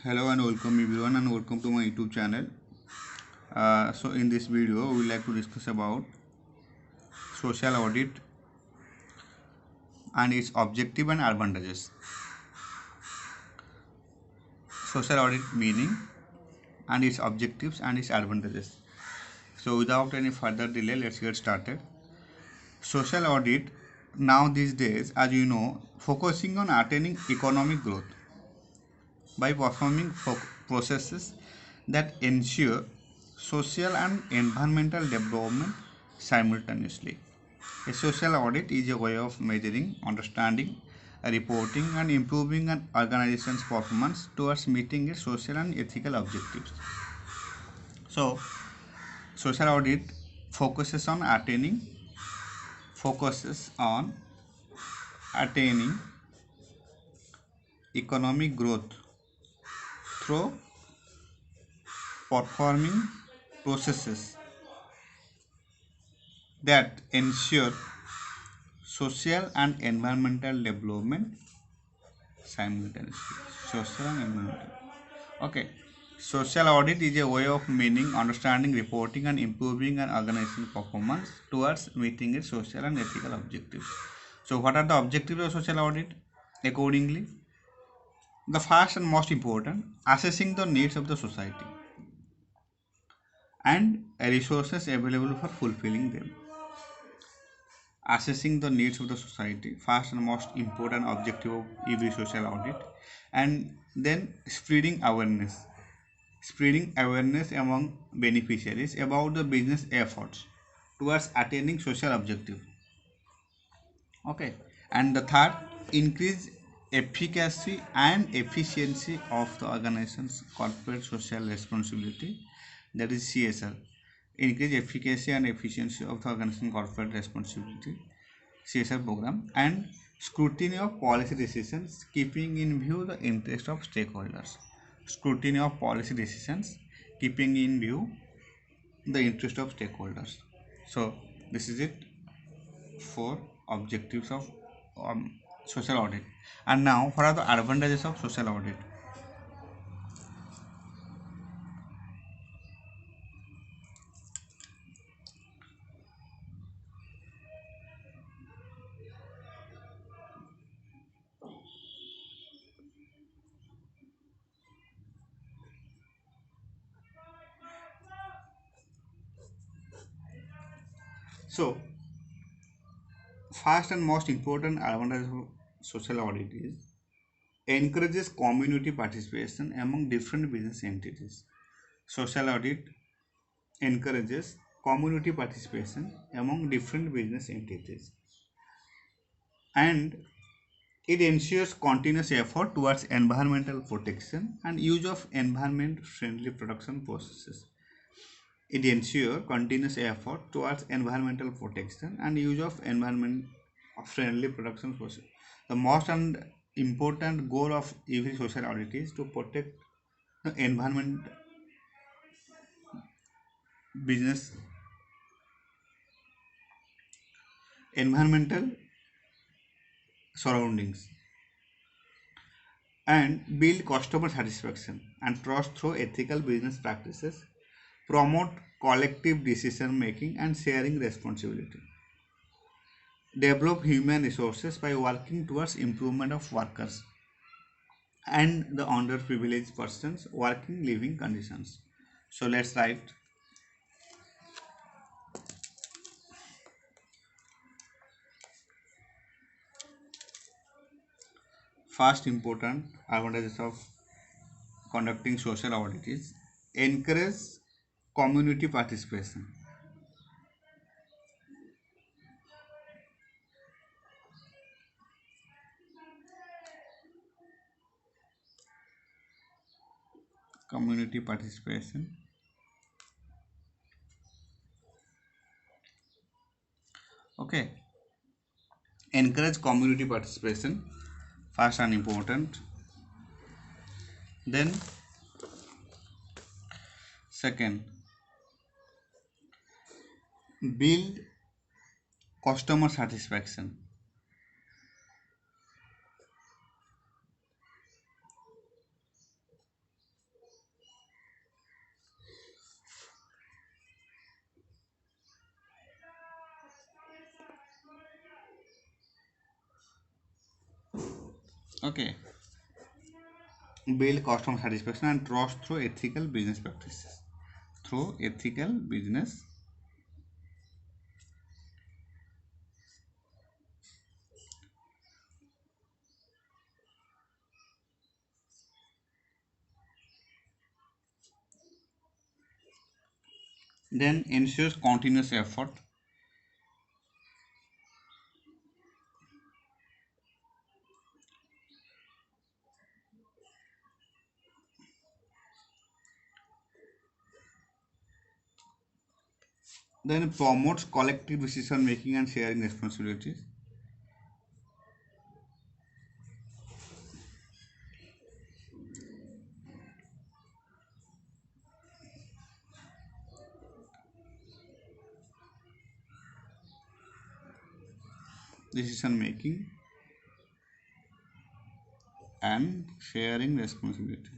Hello and welcome everyone and welcome to my YouTube channel. So in this video we would like to discuss about social audit and its objective and advantages. Social audit meaning and its objectives and its advantages. So without any further delay, let's get started. Social audit now these days, as you know, focusing on attaining economic growth by performing processes that ensure social and environmental development simultaneously. A social audit is a way of measuring, understanding, reporting, and improving an organization's performance towards meeting its social and ethical objectives. So, social audit focuses on attaining economic growth through performing processes that ensure social and environmental development simultaneously. Social and environmental. Okay. Social audit is a way of meaning, understanding, reporting, and improving an organization's performance towards meeting its social and ethical objectives. So, what are the objectives of social audit? Accordingly, the first and most important, assessing the needs of the society and resources available for fulfilling them. Assessing the needs of the society, first and most important objective of every social audit, and then spreading awareness among beneficiaries about the business efforts towards attaining social objective. Okay, and the third, increase efficacy and efficiency of the organization's corporate social responsibility, that is CSR. Increase efficacy and efficiency of the organization corporate responsibility, CSR program, and scrutiny of policy decisions, keeping in view the interest of stakeholders. Scrutiny of policy decisions, keeping in view the interest of stakeholders. So this is it for objectives of social audit. And now, what are the advantages of social audit? So, first and most important advantage of social audit is encourages community participation among different business entities. Social audit encourages community participation among different business entities, and it ensures continuous effort towards environmental protection and use of environment friendly production processes. It ensures continuous effort towards environmental protection and use of environment friendly production process. The most and important goal of every social audit is to protect the business environmental surroundings and build customer satisfaction and trust through ethical business practices, promote collective decision making and sharing responsibility, develop human resources by working towards improvement of workers and the underprivileged persons working living conditions. So let's write first important advantages of conducting social audit is encourage community participation. Community participation. Okay. Encourage community participation. First and important. Then second, build customer satisfaction. Okay, build customer satisfaction and trust through ethical business practices. Through ethical business, then ensures continuous effort. Then promotes collective decision making and sharing responsibilities. Decision making and sharing responsibility.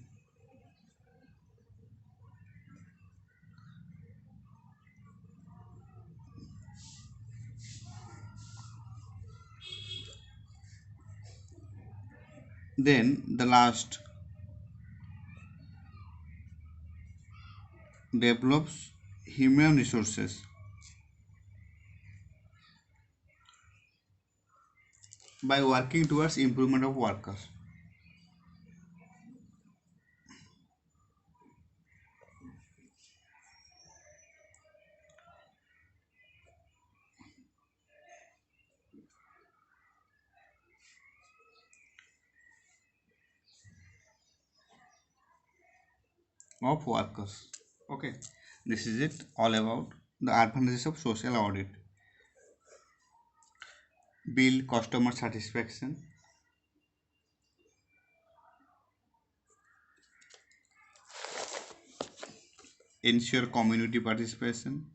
Then the last, develops human resources by working towards improvement of workers. Of workers. Okay, this is it all about the advantages of social audit. Build customer satisfaction, ensure community participation,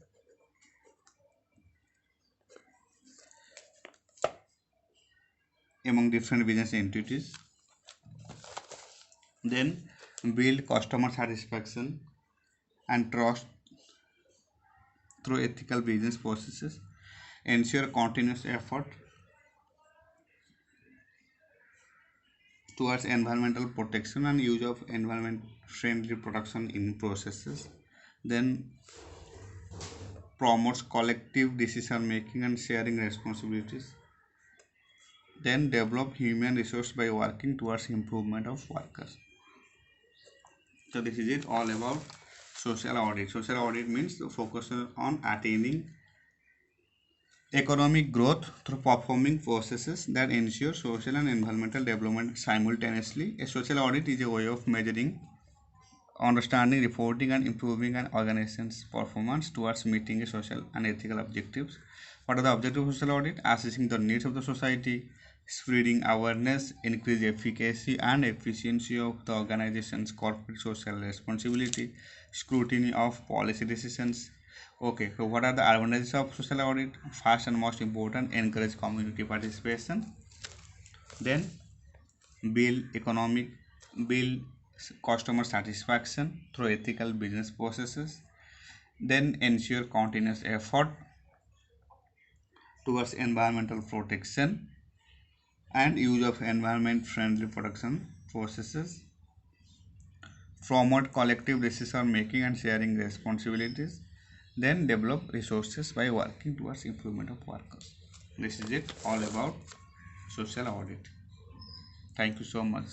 among different business entities. Then build customer satisfaction and trust through ethical business processes, ensure continuous effort towards environmental protection and use of environment friendly production in processes. Then promotes collective decision making and sharing responsibilities. Then develop human resource by working towards improvement of workers. So this is it all about social audit. Social audit means the focus on attaining economic growth through performing processes that ensure social and environmental development simultaneously. A social audit is a way of measuring, understanding, reporting, and improving an organization's performance towards meeting a social and ethical objectives. What are the objectives of social audit? Assessing the needs of the society, spreading awareness, increase efficacy and efficiency of the organization's corporate social responsibility, scrutiny of policy decisions. Okay, so what are the advantages of social audit? First and most important, encourage community participation. Then build economic, build customer satisfaction through ethical business processes. Then ensure continuous effort towards environmental protection and use of environment friendly production processes. Promote collective decision making and sharing responsibilities. Then develop resources by working towards improvement of workers. This is it all about social audit. Thank you so much.